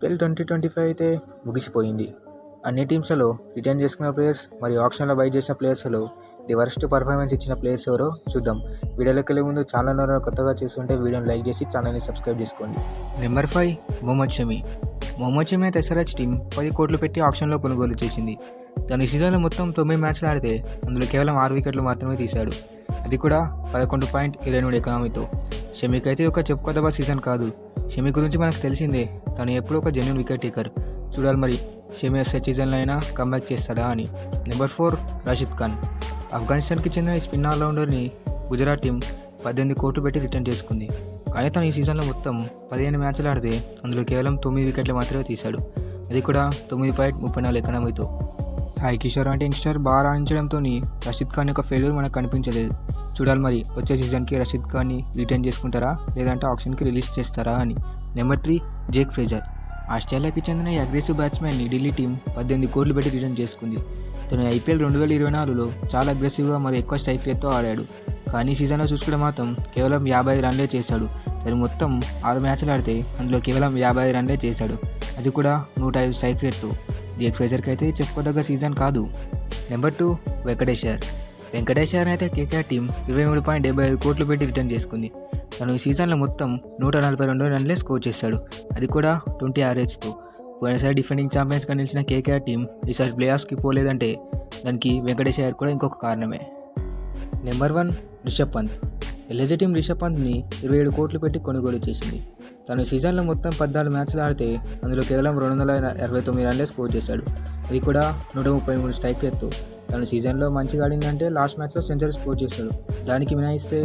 IPL 2025 అయితే ముగిసిపోయింది. అన్ని టీమ్స్‌లలో రిటైన్ చేసుకున్న ప్లేయర్స్ మరియు ఆక్షన్‌లో బై చేసిన ప్లేయర్స్‌లో ది వరస్ట్ పర్ఫార్మెన్స్ ఇచ్చిన ప్లేయర్స్ ఎవరో చూద్దాం. వీడియోలోకెళ్ళే ముందు ఛానల్‌ని ఎవరైనా కొత్తగా చూస్తుంటే వీడియోని లైక్ చేసి ఛానల్‌ని సబ్స్క్రైబ్ చేసుకోండి. నెంబర్ 5 మొహమ్మద్ షమి. మొహమ్మద్ షమి అయితే ఎస్ఆర్హెచ్ టీం 10 కోట్లు పెట్టి ఆక్షన్‌లో కొనుగోలు చేసింది. తను ఈ సీజన్లో మొత్తం 9 మ్యాచ్లు ఆడితే అందులో కేవలం 6 వికెట్లు మాత్రమే తీశాడు. అది కూడా 11.23 ఎకానమీతో. షమికి అయితే ఒక చెప్పుకోదగ్గ సీజన్ కాదు. షమి గురించి మనకు తెలిసిందే, తను ఎప్పుడూ ఒక జెన్యూన్ వికెట్ టేకర్. చూడాలి మరి షమి ఎస్ఆర్ సీజన్లో అయినా కమ్బ్యాక్ చేస్తాడా అని. నెంబర్ 4 రాషిద్ ఖాన్. ఆఫ్ఘనిస్తాన్కి చెందిన ఈ స్పిన్ ఆల్రౌండర్ని గుజరాత్ టీం 18 కోట్లు పెట్టి రిటర్న్ చేసుకుంది. కానీ తను ఈ సీజన్లో మొత్తం 15 మ్యాచ్లు ఆడితే అందులో కేవలం 9 వికెట్లు మాత్రమే తీశాడు. అది కూడా 9.34 ఎకానమీతో. హాయ్ కిషోర్ అంటే యంగ్స్టర్ బాగా రాణించడంతో రషీద్ ఖాన్ యొక్క ఫెయిల్యూర్ మనకు కనిపించలేదు. చూడాలి మరి వచ్చే సీజన్కి రషీద్ ఖాన్ని రిటైన్ చేసుకుంటారా లేదంటే ఆప్షన్కి రిలీజ్ చేస్తారా అని. Number 3 Jake Fraser. ఆస్ట్రేలియాకి చెందిన ఈ అగ్రెసివ్ బ్యాట్స్మెన్ని ఢిల్లీ టీం 18 కోట్లు పెట్టి రిటర్న్ చేసుకుంది. తను ఐపీఎల్ 2024లో చాలా అగ్రెసివ్గా మరియు ఎక్కువ స్ట్రైక్ రేట్తో ఆడాడు. కానీ సీజన్లో చూసుకుంటే మాత్రం కేవలం 55 రన్లే చేశాడు. తను మొత్తం 6 మ్యాచ్లు ఆడితే అందులో కేవలం 55 రన్లే చేశాడు. అది కూడా 105 స్ట్రైక్ రేట్తో. జేక్ ఫ్రేజర్కి అయితే చెప్పుకోదగ్గ సీజన్ కాదు. నెంబర్ 2 వెంకటేశ్వర్ అయితే కేకేఆర్ టీం 23.75 కోట్లు పెట్టి రిటర్న్ చేసుకుంది. తను ఈ సీజన్లో మొత్తం 142 రన్లే స్కోర్ చేశాడు. అది కూడా 20 యావరేజ్తో. పోయినసారి డిఫెండింగ్ ఛాంపియన్స్గా నిలిచిన కేకేఆర్ టీం ఈసారి ప్లే ఆఫ్స్కి పోలేదంటే దానికి వెంకటేశ్వర్ కూడా ఇంకొక కారణమే. Number 1 Rishabh Pant. LSG team Rishabh పంత్ని 27 కోట్లు పెట్టి కొనుగోలు చేసింది. తను సీజన్లో మొత్తం 14 మ్యాచ్లు ఆడితే అందులో కేవలం 269 రన్లే స్కోర్ చేశాడు. అది కూడా 133 స్ట్రైక్ రేట్తో. తను సీజన్లో మంచిగా ఆడిందంటే లాస్ట్ మ్యాచ్లో సెంచరీ స్కోర్ చేశాడు. దానికి మినహాయిస్తే